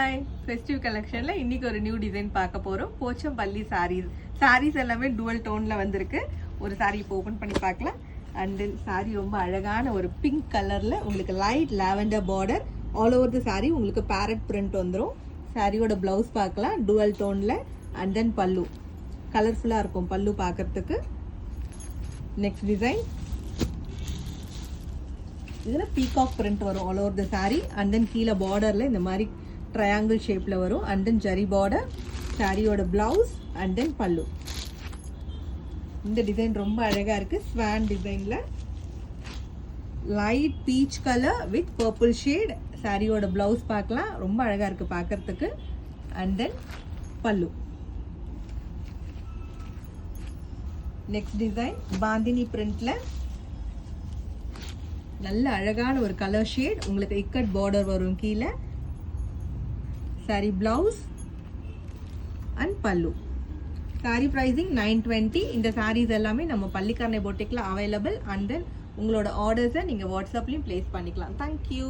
Hi, festive கலெக்ஷனில் இன்றைக்கி ஒரு நியூ டிசைன் பார்க்க போகிறோம். போச்சம்பள்ளி சாரீஸ் எல்லாமே டுவல் டோனில் வந்திருக்கு. ஒரு சாரீ இப்போ ஓப்பன் பண்ணி பார்க்கலாம். அண்ட் சாரீ ரொம்ப அழகான ஒரு பிங்க் கலரில் உங்களுக்கு light lavender border all over the sari உங்களுக்கு பேரட் பிரிண்ட் வந்துடும். சாரியோட ப்ளவுஸ் பார்க்கலாம் டுவல் டோனில். அண்ட் தென் பல்லு கலர்ஃபுல்லாக இருக்கும் பல்லு பார்க்குறதுக்கு. நெக்ஸ்ட் டிசைன் இதில் பீகாக் பிரிண்ட் வரும் all over the sari. And then கீழே பார்டரில் இந்த மாதிரி ட்ரையாங்கிள் ஷேப்பில் வரும். அண்ட் தென் ஜரி பார்டர், சாரியோட பிளவுஸ் அண்ட் தென் பல்லு. இந்த டிசைன் ரொம்ப அழகாக இருக்குது. ஸ்வான் டிசைனில் light peach colour with purple shade. சாரியோட பிளவுஸ் பார்க்கலாம், ரொம்ப அழகாக இருக்குது பார்க்குறதுக்கு. அண்ட் தென் பல்லு. நெக்ஸ்ட் டிசைன் பாந்தினி பிரிண்ட்ல நல்ல அழகான ஒரு கலர் ஷேட். உங்களுக்கு இக்கட் பார்டர் வரும் கீழே. சாரி பிளவுஸ் அண்ட் பல்லு. Sorry pricing 920. இந்த சாரீஸ் எல்லாமே நம்ம பள்ளிக்கரணை பொட்டிக்கில் அவைலபிள். அண்ட் தென் உங்களோட ஆர்டர்ஸை நீங்கள் வாட்ஸ்அப்லேயும் ப்ளேஸ் பண்ணிக்கலாம். தேங்க்யூ.